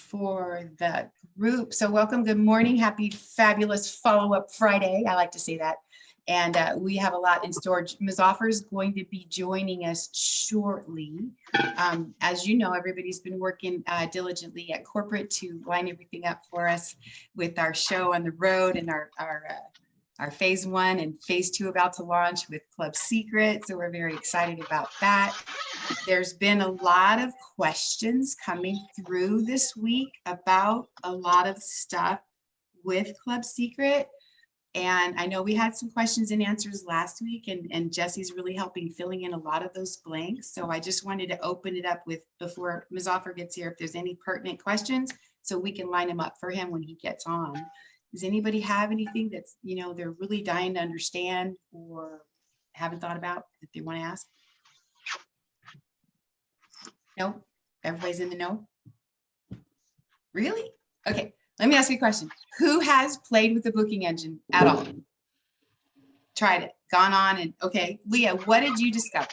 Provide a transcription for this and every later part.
for the group. So welcome, good morning, happy fabulous follow-up Friday. I like to say that. And we have a lot in storage. Ms. Offer is going to be joining us shortly. As you know, everybody's been working diligently at corporate to line everything up for us with our show on the road and our phase 1 and phase 2 about to launch with Club Secret. So we're very excited about that. There's been a lot of questions coming through this week about a lot of stuff with Club Secret. And I know we had some questions and answers last week, and Jesse's really helping filling in a lot of those blanks. So I just wanted to open it up with, before Ms. Offer gets here, if there's any pertinent questions, so we can line them up for him when he gets on. Does anybody have anything that's, you know, they're really dying to understand or haven't thought about that they want to ask? No? Everybody's in the know? Really? Okay. Let me ask you a question. Who has played with the booking engine at all? Tried it, gone on, and okay. Leah, what did you discover?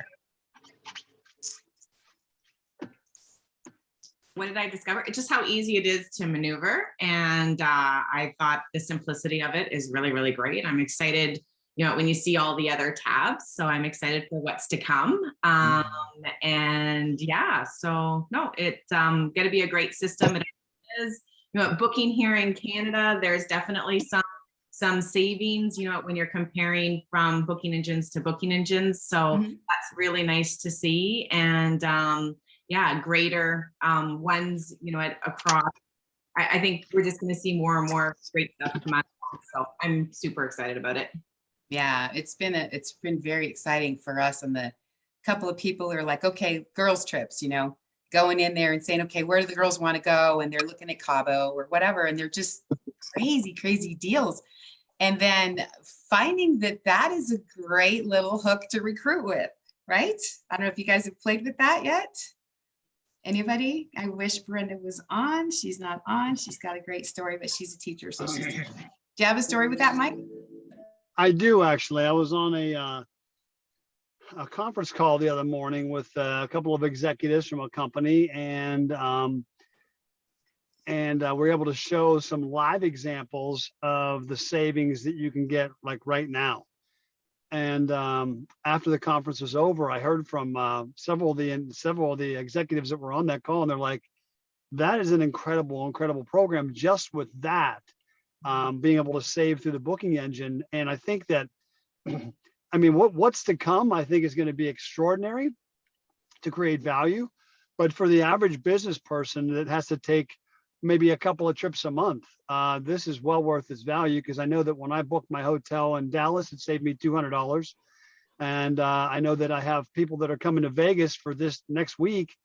What did I discover? It's just how easy it is to maneuver. And I thought the simplicity of it is really, really great. I'm excited, you know, when you see all the other tabs. So I'm excited for what's to come. And yeah, so no, it's going to be a great system. It is. You know, booking here in Canada, there's definitely some savings, you know, when you're comparing from booking engines to booking engines. So that's really nice to see. And yeah, greater ones, you know, across. I think we're just going to see more and more great stuff come out. So I'm super excited about it. Yeah, it's been very exciting for us, and the couple of people who are like, okay, girls trips, you know, going in there and saying, okay, where do the girls want to go? And they're looking at Cabo or whatever. And they're just crazy deals. And then finding that that is a great little hook to recruit with, right? I don't know if you guys have played with that yet. Anybody? I wish Brenda was on. She's not on. She's got a great story, but she's a teacher. So she's teaching. Do you have a story with that, Mike? I do, actually. I was on a conference call the other morning with a couple of executives from a company, and we're able to show some live examples of the savings that you can get like right now. And after the conference was over, I heard from several of the executives that were on that call, and they're like, that is an incredible program just with that, being able to save through the booking engine. And I think that I mean, what's to come, I think, is going to be extraordinary to create value. But for the average business person that has to take maybe a couple of trips a month, this is well worth its value, because I know that when I booked my hotel in Dallas, it saved me $200. And I know that I have people that are coming to Vegas for this next week,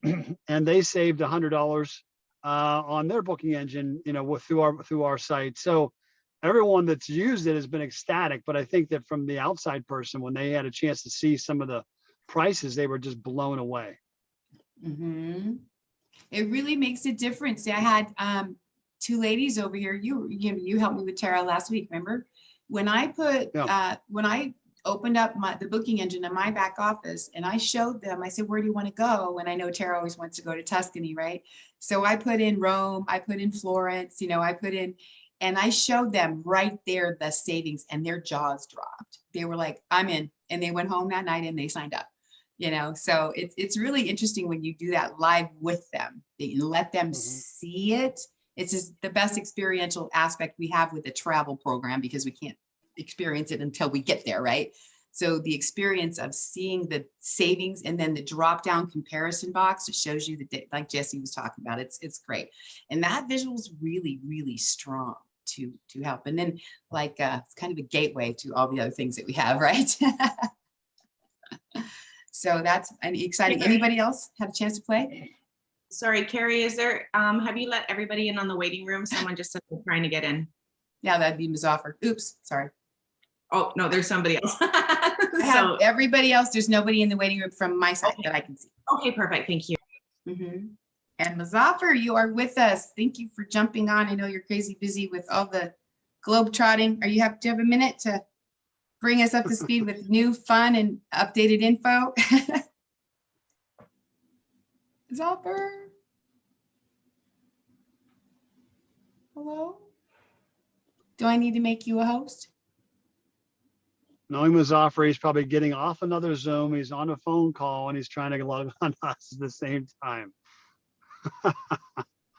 and they saved $100 on their booking engine, you know, through our site. So everyone that's used it has been ecstatic, but I think that from the outside person, when they had a chance to see some of the prices, they were just blown away. It really makes a difference. I had two ladies over here. You helped me with Tara last week, remember? When I put when I opened up the booking engine in my back office, and I showed them, I said, where do you want to go? And I know Tara always wants to go to Tuscany, right? So I put in Rome, I put in Florence, you know, I put in. And I showed them right there the savings, and their jaws dropped. They were like, I'm in. And they went home that night and they signed up, you know. So it's really interesting when you do that live with them, that you let them see it. It's just the best experiential aspect we have with a travel program, because we can't experience it until we get there, right? So the experience of seeing the savings and then the drop down comparison box, it shows you the, like Jesse was talking about, it's great. And that visual is really, really strong to help. And then like it's kind of a gateway to all the other things that we have, right? So that's exciting. Anybody else have a chance to play? Sorry, Carrie, is there, have you let everybody in on the waiting room? Someone just said they're trying to get in. Yeah, that'd be Ms. Offer. Oops, sorry. Oh, no, there's somebody else. I have everybody else. There's nobody in the waiting room from my side that I can see. Okay, perfect. Thank you. And Ms. Offer, you are with us. Thank you for jumping on. I know you're crazy busy with all the globe trotting. Do you have a minute to bring us up to speed with new, fun, and updated info? Ms. Offer. Hello? Do I need to make you a host? Knowing Muzaffar, he's probably getting off another Zoom. He's on a phone call and he's trying to log on to us at the same time.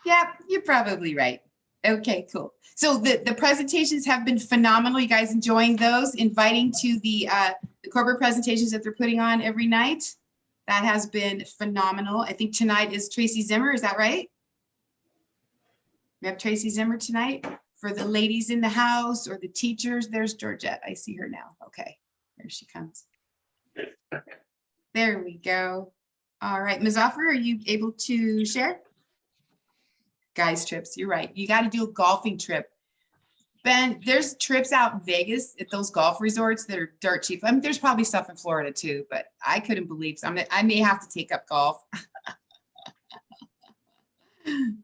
Yeah, you're probably right. Okay, cool. So the presentations have been phenomenal. You guys enjoying those? Inviting to the corporate presentations that they're putting on every night. That has been phenomenal. I think tonight is Tracy Zimmer. Is that right? We have Tracy Zimmer tonight for the ladies in the house or the teachers. There's Georgette. I see her now. Okay, there she comes. There we go. All right, Muzaffar, are you able to share? Guys trips, you're right. You got to do a golfing trip. Ben, there's trips out in Vegas at those golf resorts that are dirt cheap. I mean, there's probably stuff in Florida too, but I couldn't believe so. I may have to take up golf.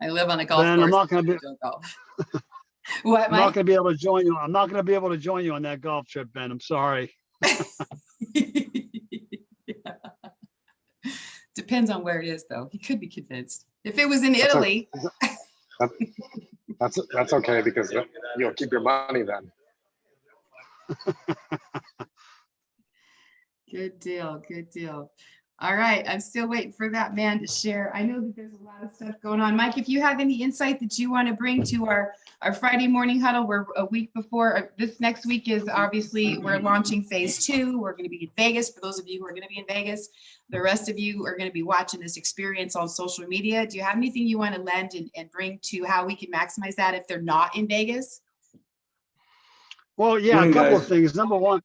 I live on a golf Ben, course. I'm not going to be. What, I'm not going to be able to join you. I'm not going to be able to join you on that golf trip, Ben. I'm sorry. Depends on where it is, though. He could be convinced. If it was in Italy. That's okay because you'll keep your money then. Good deal. Good deal. All right. I'm still waiting for that man to share. I know that there's a lot of stuff going on. Mike, if you have any insight that you want to bring to our Friday morning huddle, we're a week before. This next week is obviously we're launching phase 2. We're going to be in Vegas. For those of you who are going to be in Vegas, the rest of you are going to be watching this experience on social media. Do you have anything you want to lend and bring to how we can maximize that if they're not in Vegas? Well, yeah, Morning, a couple guys. of things. Number one,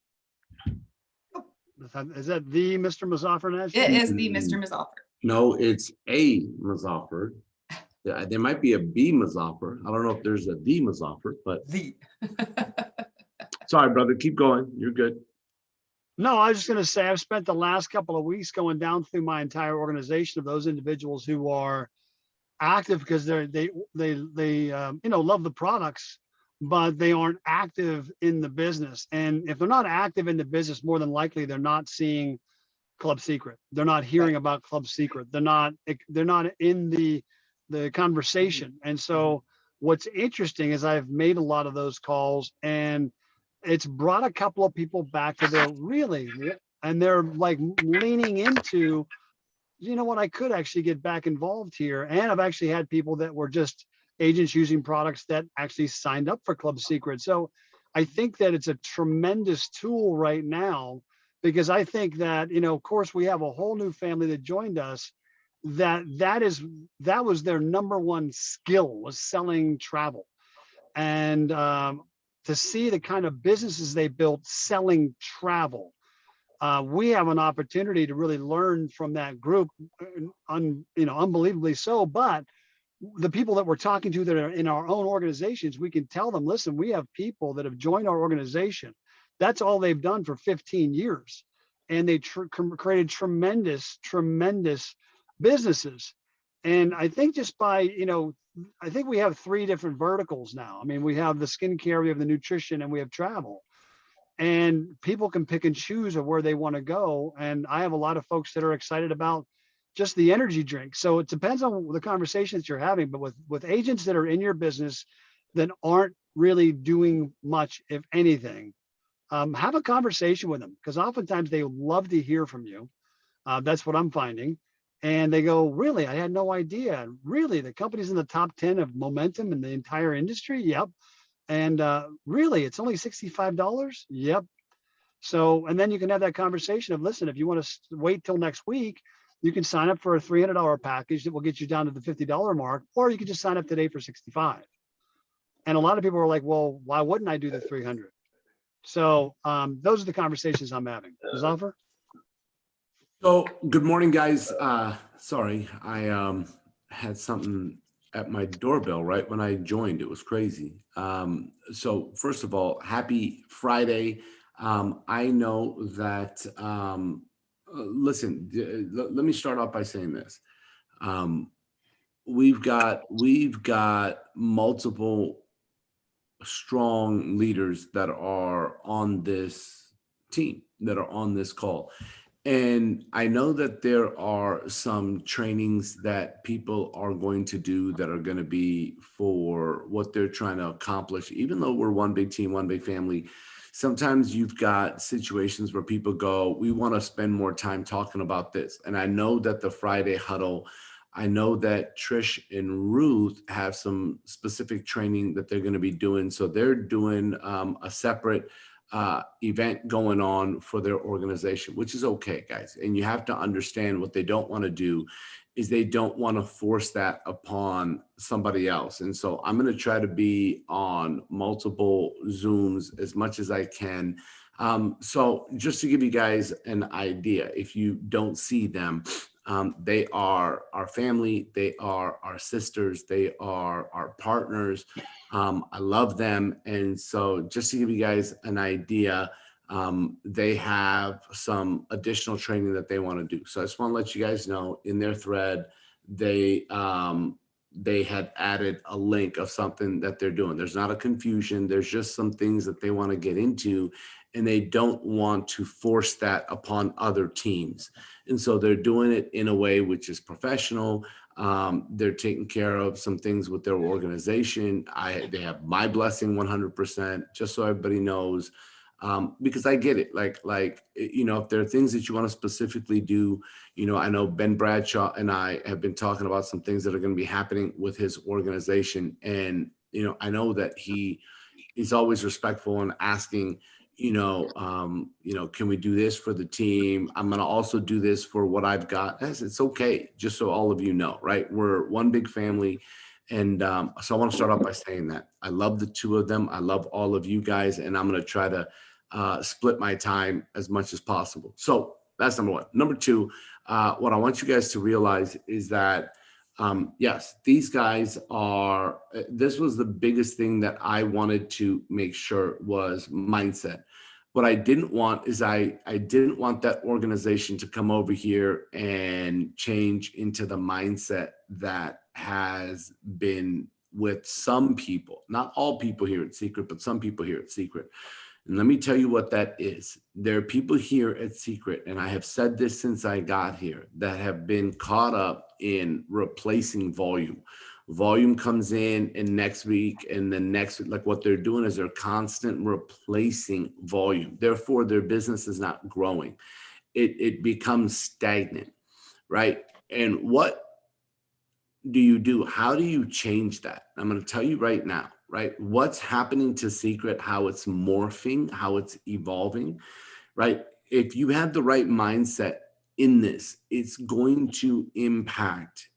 is that the Mr. Muzaffar Nash? It is the Mr. Muzaffar. No, it's a Muzaffar. There might be a B Muzaffar. I don't know if there's a D Muzaffar, but The. sorry, brother. Keep going. You're good. No, I was just going to say I've spent the last couple of weeks going down through my entire organization of those individuals who are active because they love the products, but they aren't active in the business. And if they're not active in the business, more than likely they're not seeing Club Secret. They're not hearing about Club Secret. They're not in the conversation. And so what's interesting is I've made a lot of those calls and it's brought a couple of people back to their really, and they're like leaning into, you know what, I could actually get back involved here. And I've actually had people that were just agents using products that actually signed up for Club Secret. So I think that it's a tremendous tool right now, because I think that, of course, we have a whole new family that joined us that was their number one skill, was selling travel. And to see the kind of businesses they built selling travel, we have an opportunity to really learn from that group, unbelievably so. But the people that we're talking to that are in our own organizations, we can tell them, listen, we have people that have joined our organization. That's all they've done for 15 years. And they created tremendous businesses. And I think just by, I think we have 3 different verticals now. I mean, we have the skincare, we have the nutrition, and we have travel. And people can pick and choose of where they want to go. And I have a lot of folks that are excited about just the energy drink. So it depends on the conversations you're having, but with agents that are in your business that aren't really doing much, if anything, have a conversation with them, because oftentimes they love to hear from you. That's what I'm finding. And they go, really, I had no idea. Really, the company's in the top 10 of momentum in the entire industry. Yep. And really, it's only $65. Yep. So, and then you can have that conversation of, listen, if you want to wait till next week, you can sign up for a $300 package that will get you down to the $50 mark, or you can just sign up today for $65. And a lot of people are like, well, why wouldn't I do the 300? So those are the conversations I'm having. Muzaffar? So good morning, guys. Sorry, I had something at my doorbell right when I joined. It was crazy. So first of all, happy Friday. I know that, listen, let me start off by saying this. We've got multiple strong leaders that are on this team, that are on this call. And I know that there are some trainings that people are going to do that are going to be for what they're trying to accomplish. Even though we're one big team, one big family, sometimes you've got situations where people go, we want to spend more time talking about this. And I know that the Friday huddle, I know that Trish and Ruth have some specific training that they're going to be doing. So they're doing a separate event going on for their organization, which is okay, guys. And you have to understand what they don't want to do is they don't want to force that upon somebody else. And so I'm going to try to be on multiple Zooms as much as I can. So just to give you guys an idea, if you don't see them, they are our family, they are our sisters, they are our partners. I love them. And so just to give you guys an idea, they have some additional training that they want to do. So I just want to let you guys know in their thread, they had added a link of something that they're doing. There's not a confusion. There's just some things that they want to get into, and they don't want to force that upon other teams. And so they're doing it in a way which is professional. They're taking care of some things with their organization. They have my blessing 100%, just so everybody knows, because I get it. Like, if there are things that you want to specifically do, I know Ben Bradshaw and I have been talking about some things that are going to be happening with his organization. And, I know that he is always respectful and asking, can we do this for the team? I'm going to also do this for what I've got. It's okay. Just so all of you know, right? We're one big family. And so I want to start off by saying that I love the two of them. I love all of you guys, and I'm going to try to split my time as much as possible. So that's number one. Number two, what I want you guys to realize is that yes, these guys are, this was the biggest thing that I wanted to make sure was mindset. What I didn't want is I didn't want that organization to come over here and change into the mindset that has been with some people, not all people here at Secret, but some people here at Secret. And let me tell you what that is. There are people here at Secret, and I have said this since I got here, that have been caught up in replacing volume. Volume comes in and next week and the next week, like what they're doing is they're constant replacing volume. Therefore, their business is not growing. It becomes stagnant, right? And what do you do? How do you change that? I'm going to tell you right now, right? What's happening to Secret, how it's morphing, how it's evolving, right? If you have the right mindset in this, it's going to impact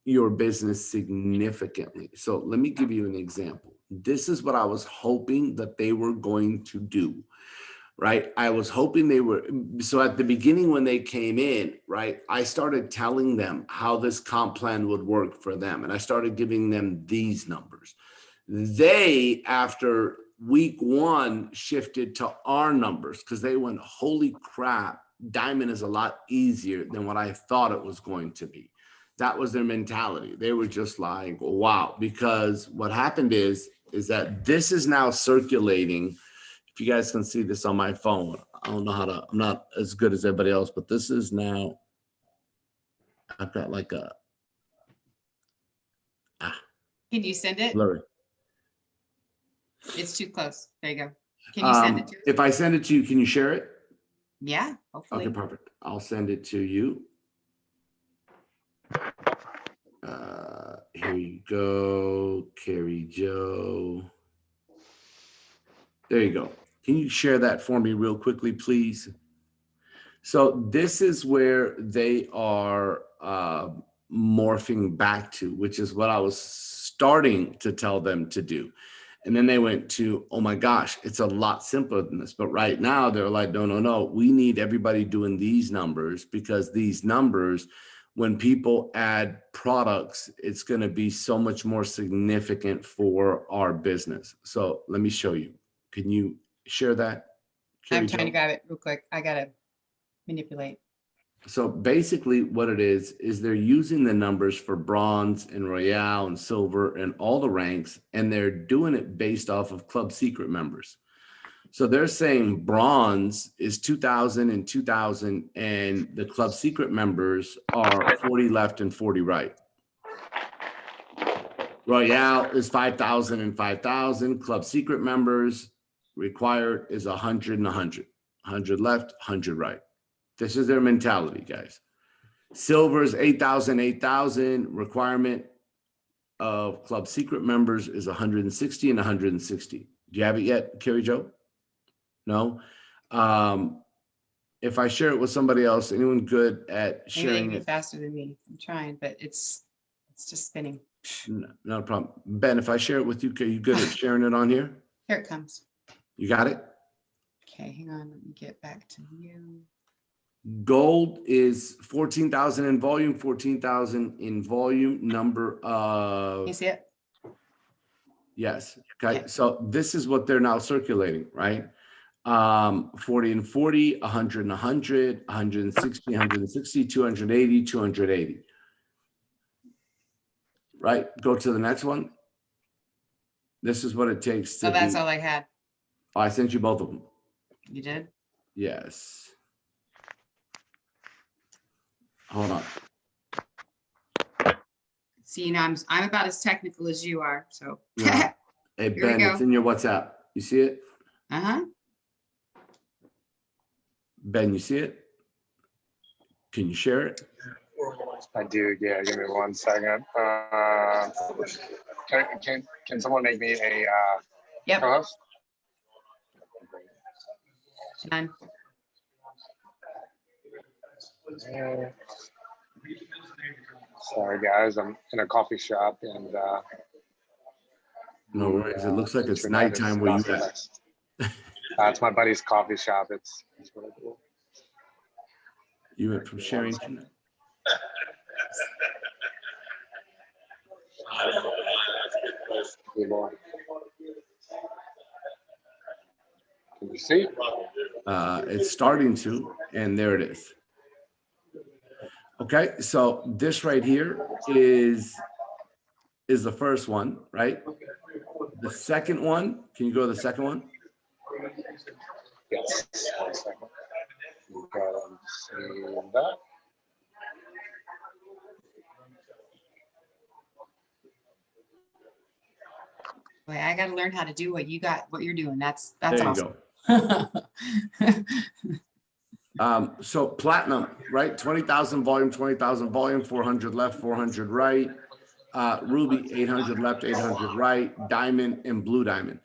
your business significantly. So let me give you an example. This is what I was hoping that they were going to do, right? I was hoping they were. So at the beginning when they came in, right, I started telling them how this comp plan would work for them. And I started giving them these numbers. They, after week one, shifted to our numbers because they went, holy crap, Diamond is a lot easier than what I thought it was going to be. That was their mentality. They were just like, wow, because what happened is that this is now circulating. If you guys can see this on my phone, I don't know how to, I'm not as good as everybody else, but this is now, I've got like a, Can you send it? blurry. It's too close. There you go. Can you send it to us? If I send it to you, can you share it? Yeah, hopefully. Okay, perfect. I'll send it to you. Here you go, Carrie Joe. There you go. Can you share that for me real quickly, please? So this is where they are morphing back to, which is what I was starting to tell them to do. And then they went to, oh my gosh, it's a lot simpler than this. But right now they're like, no. We need everybody doing these numbers because these numbers, when people add products, it's going to be so much more significant for our business. So let me show you. Can you share that? I'm trying to grab it real quick. I got to manipulate. So basically what it is they're using the numbers for bronze and royale and silver and all the ranks, and they're doing it based off of Club Secret members. So they're saying bronze is 2,000 and 2,000, and the Club Secret members are 40 left and 40 right. Royale is 5,000 and 5,000. Club Secret members required is 100 and 100. 100 left, 100 right. This is their mentality, guys. Silver is 8,000, 8,000. Requirement of Club Secret members is 160 and 160. Do you have it yet, Carrie Jo? No. If I share it with somebody else, anyone good at Maybe they sharing can go it? faster than me. I'm trying, but it's just spinning. No, not a problem. Ben, if I share it with you, are you good at sharing it on here? Here it comes. You got it? Okay, hang on. Let me get back to you. Gold is 14,000 in volume, 14,000 in volume. Number You of, see it? yes. Okay. Okay. So this is what they're now circulating, right? 40 and 40, 100 and 100, 160, 160, 280, 280. Right? Go to the next one. This is what it takes to So that's be. all I had. Oh, I sent you both of them. You did? Yes. Hold on. See, now I'm about as technical as you are. So, Yeah. Hey, we Ben, it's go. in your WhatsApp. You see it? uh-huh. Ben, you see it? Can you share it? I do. Yeah, give me 1 second. Can someone make me a Yep. co-host? Done. Sorry, guys. I'm in a coffee shop and No worries. It looks like it's internet is nighttime where you not the at. best. It's my buddy's coffee shop. It's really cool. You went from sharing to Good boy. Can you see? it's starting to, and there it is. Okay, so this right here is the first one, right? The second one, can you go to the second one? Yes. 1 second. You can see that. Wait, I got to learn how to do what you're doing. That's There you awesome. go. So platinum, right? 20,000 volume, 20,000 volume, 400 left, 400 right. Ruby, 800 left, 800 right. Diamond and blue diamond.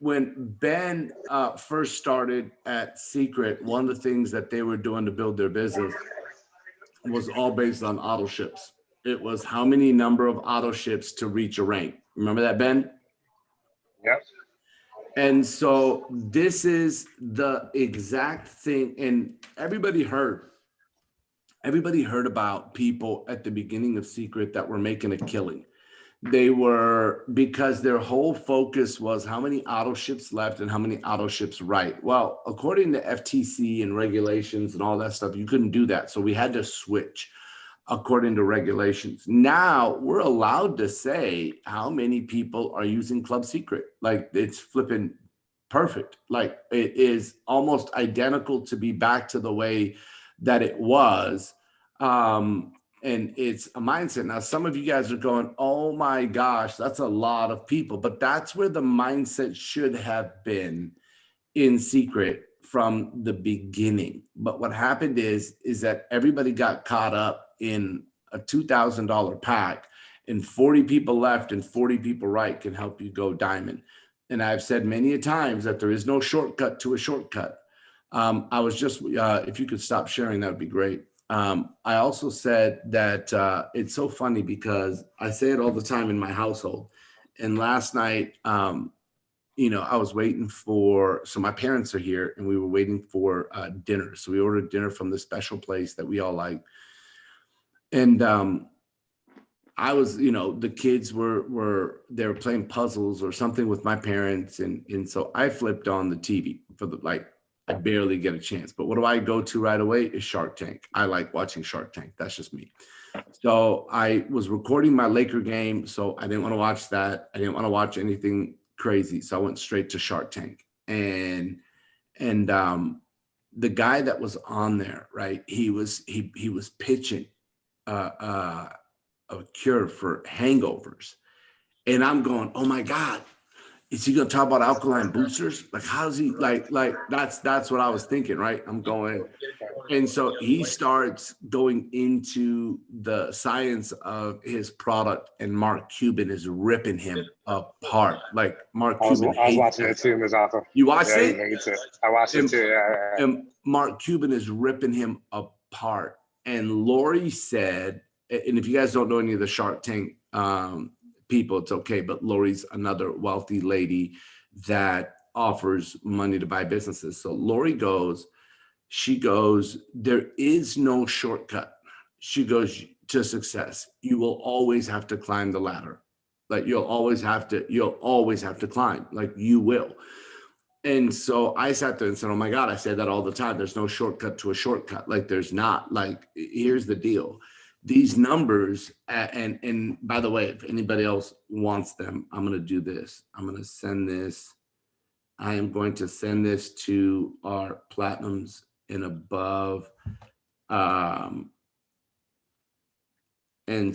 When Ben first started at Secret, one of the things that they were doing to build their business was all based on auto ships. It was how many number of auto ships to reach a rank. Remember that, Ben? Yep. And so this is the exact thing. And everybody heard about people at the beginning of Secret that were making a killing. They were, because their whole focus was how many auto ships left and how many auto ships right. Well, according to FTC and regulations and all that stuff, you couldn't do that. So we had to switch according to regulations. Now we're allowed to say how many people are using Club Secret. Like, it's flipping perfect. Like, it is almost identical to be back to the way that it was. And it's a mindset. Now, some of you guys are going, oh my gosh, that's a lot of people. But that's where the mindset should have been in Secret from the beginning. But what happened is that everybody got caught up in a $2,000 pack, and 40 people left and 40 people right can help you go diamond. And I've said many a times that there is no shortcut to a shortcut. I was just, if you could stop sharing, that would be great. I also said that it's so funny because I say it all the time in my household. And last night, I was waiting for, so my parents are here and we were waiting for dinner. So we ordered dinner from this special place that we all like. And I was, the kids they were playing puzzles or something with my parents. And so I flipped on the TV for I barely get a chance. But what do I go to right away is Shark Tank. I like watching Shark Tank. That's just me. So I was recording my Laker game. So I didn't want to watch that. I didn't want to watch anything crazy. So I went straight to Shark Tank. and the guy that was on there, right? He was pitching a cure for hangovers, and I'm going, oh my God, is he gonna talk about alkaline boosters? Like, how's he like that's what I was thinking, right? I'm going, and so he starts going into the science of his product, and Mark Cuban is ripping him apart. Like Mark Cuban I was hates watching that. it too, Ms. Arthur. You watched Yeah, he it? hates it. I watched it too. Yeah. And Mark Cuban is ripping him apart. And Lori said, and if you guys don't know any of the Shark Tank people, it's okay. But Lori's another wealthy lady that offers money to buy businesses. So Lori goes, there is no shortcut. She goes, to success. You will always have to climb the ladder. Like you'll always have to climb, like you will. And so I sat there and said, oh my God, I say that all the time. There's no shortcut to a shortcut. Like there's not. Like, here's the deal. These numbers, and by the way, if anybody else wants them, I'm going to do this. I'm going to send this. I am going to send this to our platinums and above. And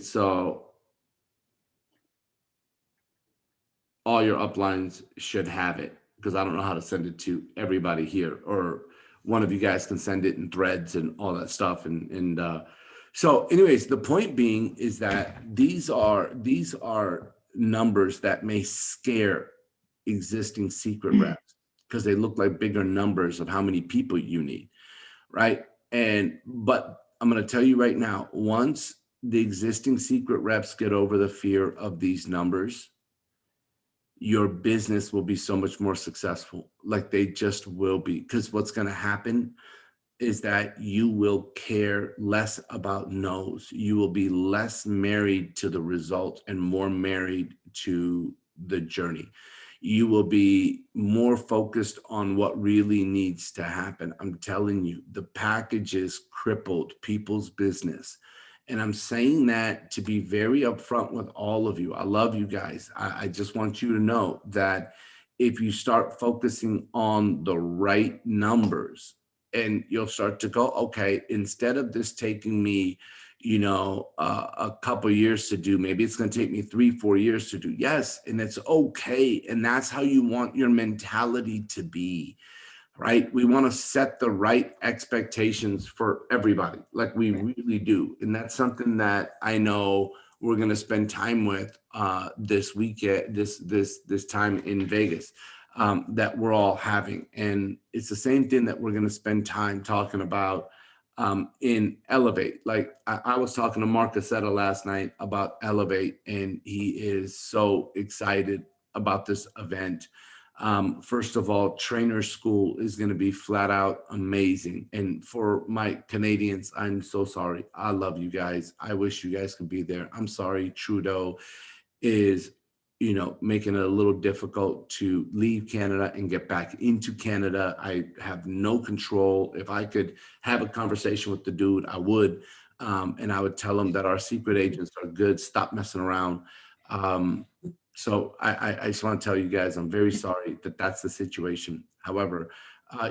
so all your uplines should have it, because I don't know how to send it to everybody here, or one of you guys can send it in threads and all that stuff. And so anyways, the point being is that these are numbers that may scare existing secret reps, because they look like bigger numbers of how many people you need, right? But I'm going to tell you right now, once the existing secret reps get over the fear of these numbers, your business will be so much more successful. Like they just will be, because what's going to happen is that you will care less about no's. You will be less married to the result and more married to the journey. You will be more focused on what really needs to happen. I'm telling you, the packages crippled people's business. And I'm saying that to be very upfront with all of you. I love you guys. I just want you to know that if you start focusing on the right numbers, and you'll start to go, okay, instead of this taking me, a couple of years to do, maybe it's going to take me 3-4 years to do. Yes. And it's okay. And that's how you want your mentality to be. Right? We want to set the right expectations for everybody, like we really do. And that's something that I know we're going to spend time with this weekend, this time in Vegas, that we're all having. And it's the same thing that we're going to spend time talking about in Elevate. Like I was talking to Mark Cassetta last night about Elevate, and he is so excited about this event. First of all, Trainer School is going to be flat out amazing. And for my Canadians, I'm so sorry. I love you guys. I wish you guys could be there. I'm sorry. Trudeau is, making it a little difficult to leave Canada and get back into Canada. I have no control. If I could have a conversation with the dude, I would. And I would tell him that our secret agents are good. Stop messing around. So I just want to tell you guys, I'm very sorry that that's the situation. However,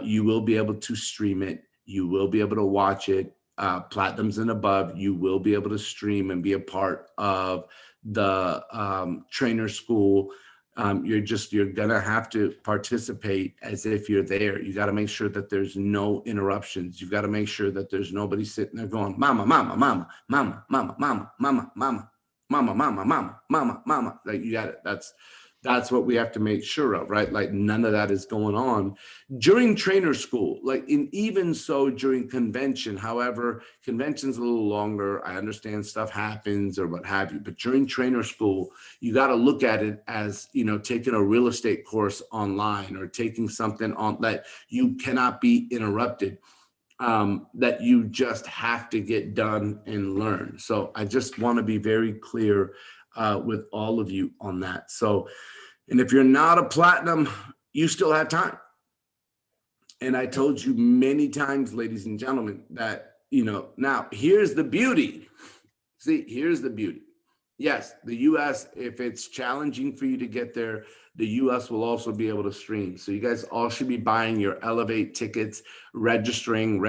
you will be able to stream it. You will be able to watch it. Platinums and above, you will be able to stream and be a part of the Trainer School. You're gonna have to participate as if you're there. You got to make sure that there's no interruptions. You've got to make sure that there's nobody sitting there going, mama, mama, mama, mama, mama, mama, mama, mama. Mama, mama, mama, mama, mama. Like you got it. That's what we have to make sure of, right? Like none of that is going on during Trainer School. Like even so during convention. However, convention's a little longer. I understand stuff happens or what have you, but during Trainer School, you got to look at it as, taking a real estate course online or taking something on that you cannot be interrupted. That you just have to get done and learn. So I just want to be very clear with all of you on that. So, and if you're not a platinum, you still have time. And I told you many times, ladies and gentlemen, that, now here's the beauty. See, here's the beauty. Yes, the US, if it's challenging for you to get there, the US will also be able to stream. So you guys all should be buying your Elevate tickets, registering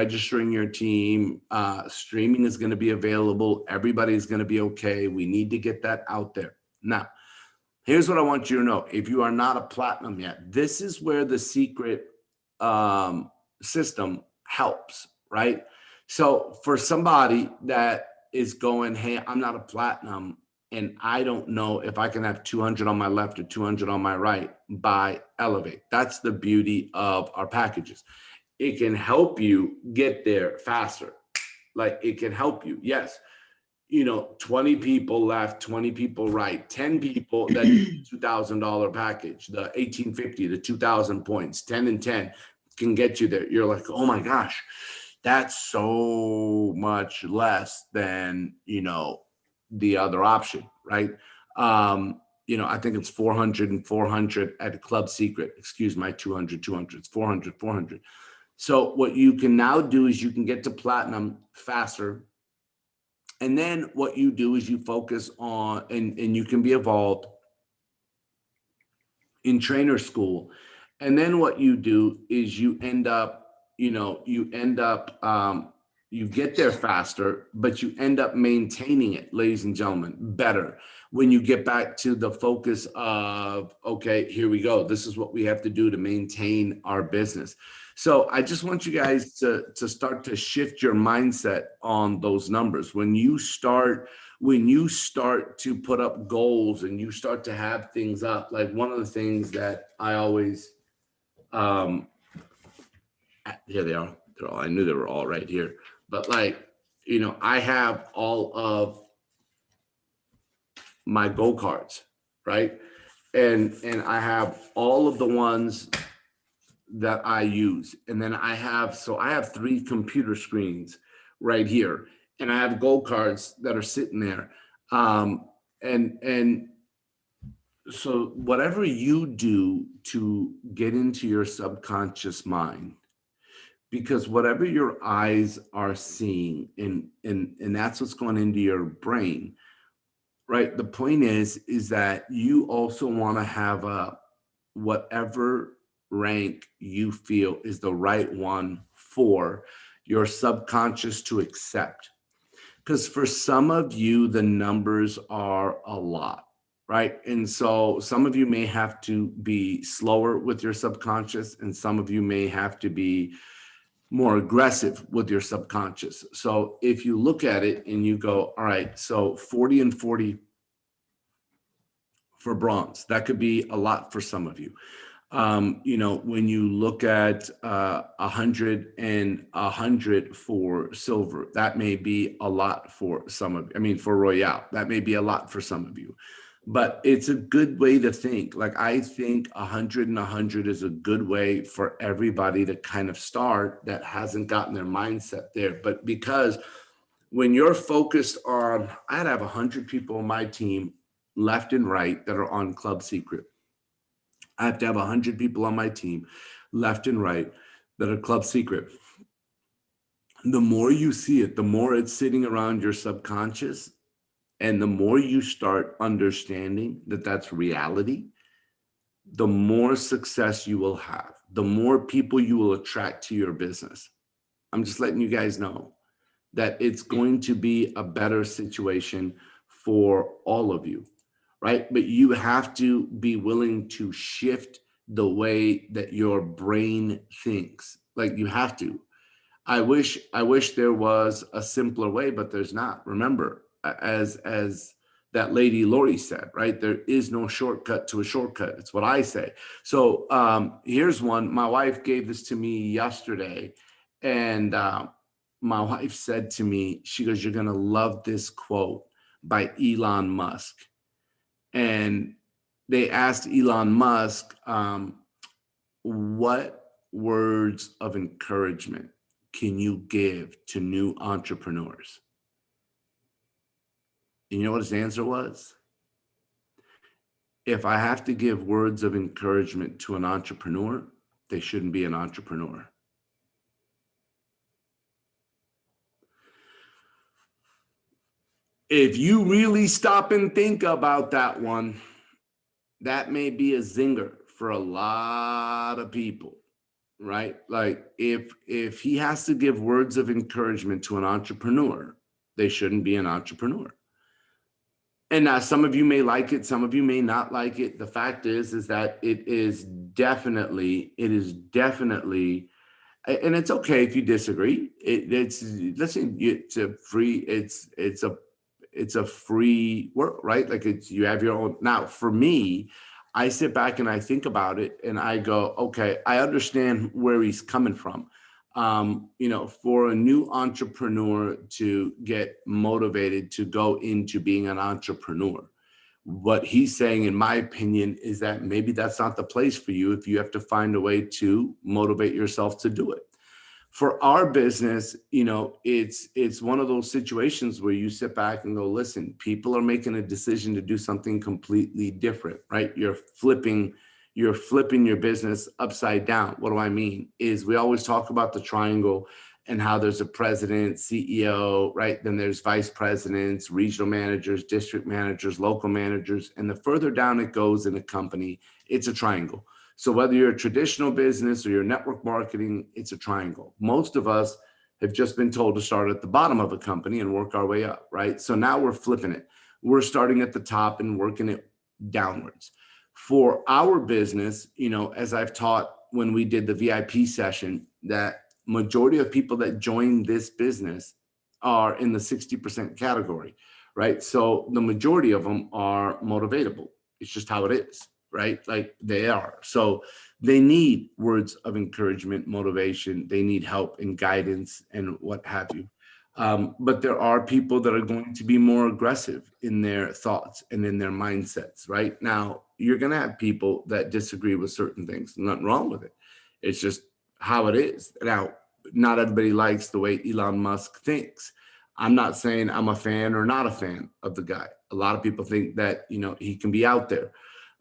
your team. Streaming is going to be available. Everybody's going to be okay. We need to get that out there. Now, here's what I want you to know. If you are not a platinum yet, this is where the secret system helps, right? So for somebody that is going, hey, I'm not a platinum, and I don't know if I can have 200 on my left or 200 on my right, by Elevate. That's the beauty of our packages. It can help you get there faster. Like, it can help you. Yes, 20 people left, 20 people right, 10 people, that $2,000 package, the 1850, the 2,000 points, 10 and 10 can get you there. You're like, oh my gosh, that's so much less than, the other option, right? I think it's 400 and 400 at Club Secret. Excuse my 200. It's 400. So what you can now do is you can get to platinum faster. And then what you do is you focus on, and you can be evolved in trainer school. And then what you do is you end up, you get there faster, but you end up maintaining it, ladies and gentlemen, better when you get back to the focus of, okay, here we go. This is what we have to do to maintain our business. So I just want you guys to start to shift your mindset on those numbers. When you start to put up goals and you start to have things up, like one of the things that I always, here they are. I knew they were all right here. But I have all of my goal cards, right? And I have all of the ones that I use. And then I have 3 computer screens right here. And I have goal cards that are sitting there. And so whatever you do to get into your subconscious mind, because whatever your eyes are seeing, and that's what's going into your brain, right? The point is that you also want to have whatever rank you feel is the right one for your subconscious to accept. Because for some of you, the numbers are a lot, right? And so some of you may have to be slower with your subconscious, and some of you may have to be more aggressive with your subconscious. So if you look at it and you go, all right, so 40 and 40 for bronze, that could be a lot for some of you. When you look at 100 and 100 for silver, that may be a lot for some of you. I mean, for Royale, that may be a lot for some of you. But it's a good way to think. Like, I think 100 and 100 is a good way for everybody to kind of start that hasn't gotten their mindset there. But because when you're focused on, I'd have 100 people on my team left and right that are on Club Secret. I have to have 100 people on my team left and right that are Club Secret. The more you see it, the more it's sitting around your subconscious. And the more you start understanding that that's reality, the more success you will have, the more people you will attract to your business. I'm just letting you guys know that it's going to be a better situation for all of you, right? But you have to be willing to shift the way that your brain thinks. Like, you have to. I wish there was a simpler way, but there's not. Remember, as that lady Lori said, right? There is no shortcut to a shortcut. It's what I say. So here's one. My wife gave this to me yesterday, and my wife said to me, she goes, "You're gonna love this quote by Elon Musk." And they asked Elon Musk, what words of encouragement can you give to new entrepreneurs? And you know what his answer was? If I have to give words of encouragement to an entrepreneur, they shouldn't be an entrepreneur. If you really stop and think about that one, that may be a zinger for a lot of people, right? Like if he has to give words of encouragement to an entrepreneur, they shouldn't be an entrepreneur. And now some of you may like it, some of you may not like it. The fact is that it is definitely, and it's okay if you disagree. It's listen, it's a free work, right? Like you have your own. Now, for me, I sit back and I think about it and I go, okay, I understand where he's coming from. For a new entrepreneur to get motivated to go into being an entrepreneur, what he's saying, in my opinion, is that maybe that's not the place for you if you have to find a way to motivate yourself to do it. For our business, it's one of those situations where you sit back and go, listen, people are making a decision to do something completely different, right? You're flipping your business upside down. What do I mean? Is we always talk about the triangle and how there's a president, CEO, right? Then there's vice presidents, regional managers, district managers, local managers. And the further down it goes in a company, it's a triangle. So whether you're a traditional business or you're network marketing, it's a triangle. Most of us have just been told to start at the bottom of a company and work our way up, right? So now we're flipping it. We're starting at the top and working it downwards. For our business, as I've taught when we did the VIP session, that majority of people that join this business are in the 60% category, right? So the majority of them are motivatable. It's just how it is, right? Like they are. So they need words of encouragement, motivation. They need help and guidance and what have you. But there are people that are going to be more aggressive in their thoughts and in their mindsets, right? Now, you're going to have people that disagree with certain things. Nothing wrong with it. It's just how it is. Now, not everybody likes the way Elon Musk thinks. I'm not saying I'm a fan or not a fan of the guy. A lot of people think that, he can be out there.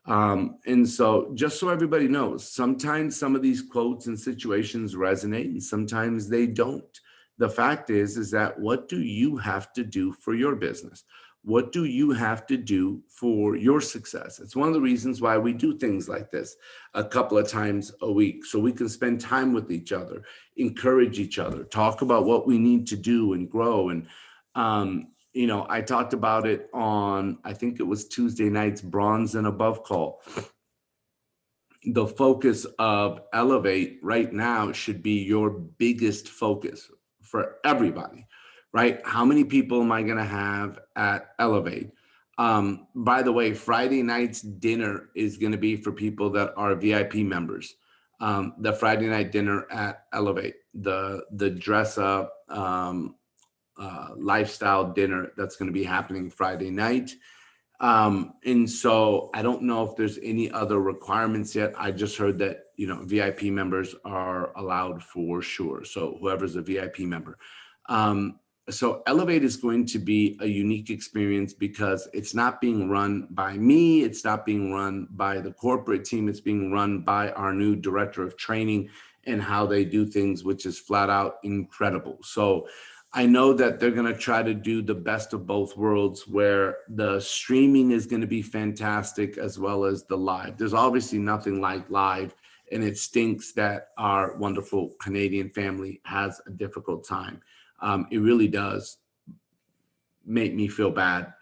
And so just so everybody knows, sometimes some of these quotes and situations resonate and sometimes they don't. The fact is that what do you have to do for your business? What do you have to do for your success? It's one of the reasons why we do things like this a couple of times a week, so we can spend time with each other, encourage each other, talk about what we need to do and grow. And, I talked about it on, I think it was Tuesday night's Bronze and Above call. The focus of Elevate right now should be your biggest focus for everybody, right? How many people am I going to have at Elevate? By the way, Friday night's dinner is going to be for people that are VIP members. The Friday night dinner at Elevate, the dress up lifestyle dinner that's going to be happening Friday night. And so I don't know if there's any other requirements yet. I just heard that, VIP members are allowed for sure. So whoever's a VIP member. So Elevate is going to be a unique experience because it's not being run by me. It's not being run by the corporate team. It's being run by our new director of training and how they do things, which is flat out incredible. So I know that they're going to try to do the best of both worlds where the streaming is going to be fantastic as well as the live. There's obviously nothing like live, and it stinks that our wonderful Canadian family has a difficult time. It really does make me feel bad.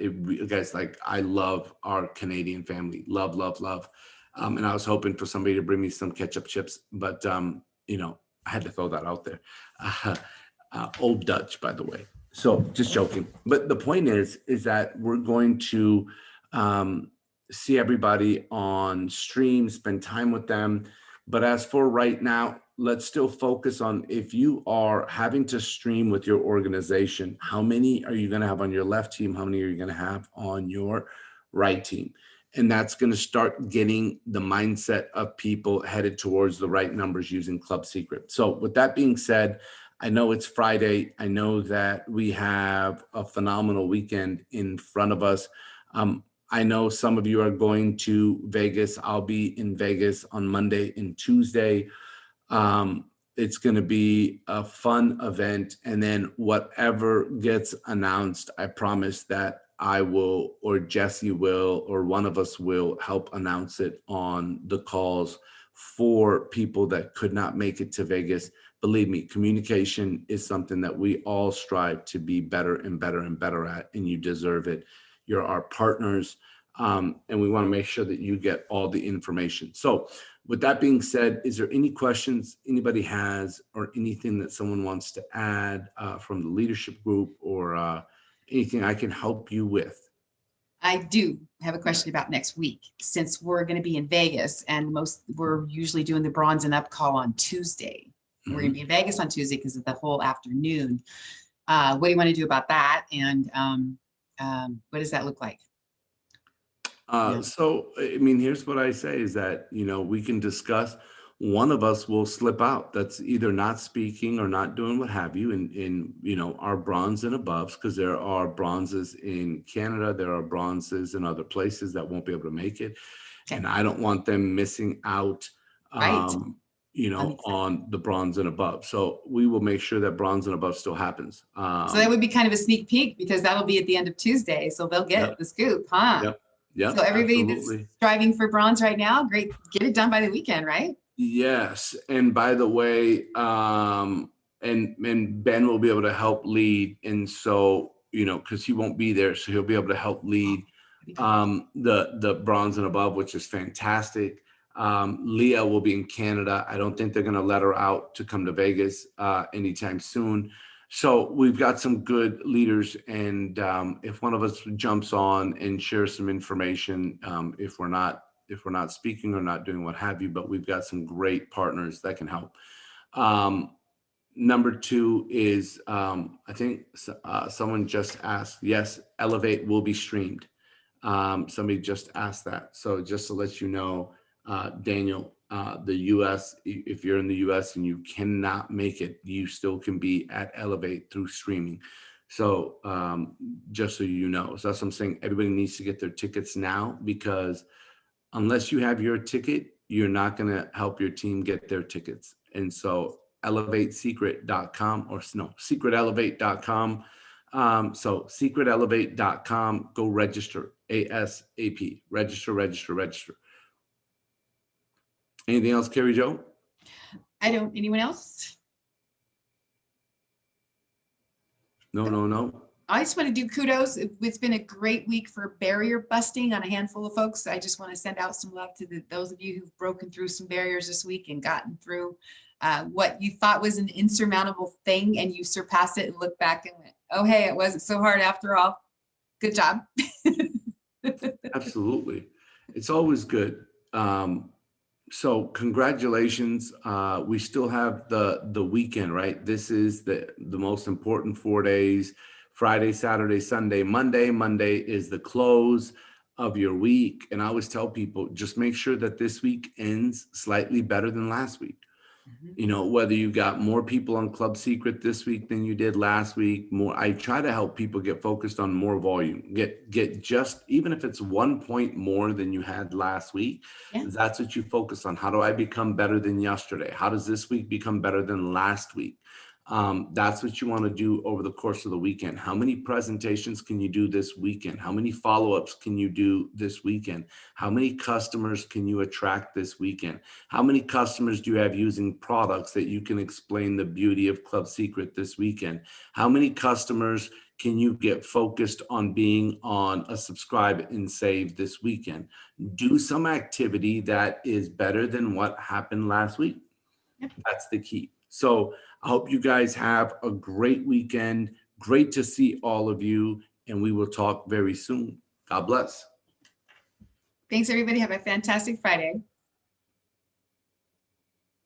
Guys, like I love our Canadian family, love. And I was hoping for somebody to bring me some ketchup chips, but I had to throw that out there. Old Dutch, by the way. So just joking. But the point is that we're going to see everybody on stream, spend time with them. But as for right now, let's still focus on if you are having to stream with your organization, how many are you going to have on your left team? How many are you going to have on your right team? And that's going to start getting the mindset of people headed towards the right numbers using Club Secret. So with that being said, I know it's Friday. I know that we have a phenomenal weekend in front of us. I know some of you are going to Vegas. I'll be in Vegas on Monday and Tuesday. It's going to be a fun event. And then whatever gets announced, I promise that I will, or Jesse will, or one of us will help announce it on the calls for people that could not make it to Vegas. Believe me, communication is something that we all strive to be better and better and better at, and you deserve it. You're our partners, and we want to make sure that you get all the information. So with that being said, is there any questions anybody has, or anything that someone wants to add from the leadership group, or anything I can help you with? I do have a question about next week, since we're going to be in Vegas and we're usually doing the bronze and up call on Tuesday. We're going to be in Vegas on Tuesday because of the whole afternoon. What do you want to do about that? And what does that look like? So, I mean, here's what I say is that, we can discuss. One of us will slip out. That's either not speaking or not doing what have you in our bronze and aboves, because there are bronzes in Canada. There are bronzes in other places that won't be able to make it. Okay. And I don't want them missing out, Right. on the bronze and above. So we will make sure that bronze and above still happens. So that would be kind of a sneak peek, because that'll be at the end of Tuesday. So they'll get the scoop, huh? Yep. Yeah. So everybody that's striving for bronze right now, great, get it done by the weekend, right? Yes. And by the way, and Ben will be able to help lead. And so, because he won't be there, so he'll be able to help lead the bronze and above, which is fantastic. Leah will be in Canada. I don't think they're going to let her out to come to Vegas anytime soon. So we've got some good leaders, and if one of us jumps on and shares some information, if we're not speaking or not doing what have you, but we've got some great partners that can help. Number two is, I think someone just asked, yes, Elevate will be streamed. Somebody just asked that. So just to let you know, Daniel, the US, if you're in the US and you cannot make it, you still can be at Elevate through streaming. So just so you know, so that's what I'm saying. Everybody needs to get their tickets now, because unless you have your ticket, you're not going to help your team get their tickets. And so elevatesecret.com, or no, secretelevate.com. So secretelevate.com, go register ASAP, register. Anything else, Carrie Jo? Anyone else? No. I just want to do kudos. It's been a great week for barrier busting on a handful of folks. I just want to send out some love to those of you who've broken through some barriers this week and gotten through what you thought was an insurmountable thing, and you surpassed it and look back and went, oh, hey, it wasn't so hard after all. Good job. Absolutely. It's always good. So congratulations. We still have the weekend, right? This is the most important 4 days. Friday, Saturday, Sunday, Monday. Monday is the close of your week. And I always tell people, just make sure that this week ends slightly better than last week. Whether you got more people on Club Secret this week than you did last week, more. I try to help people get focused on more volume, get just, even if it's 1 point more than you had last week, that's what you focus on. How do I become better than yesterday? How does this week become better than last week? That's what you want to do over the course of the weekend. How many presentations can you do this weekend? How many follow-ups can you do this weekend? How many customers can you attract this weekend? How many customers do you have using products that you can explain the beauty of Club Secret this weekend? How many customers can you get focused on being on a subscribe and save this weekend? Do some activity that is better than what happened last week. That's the key. So I hope you guys have a great weekend. Great to see all of you, and we will talk very soon. God bless. Thanks, everybody. Have a fantastic Friday.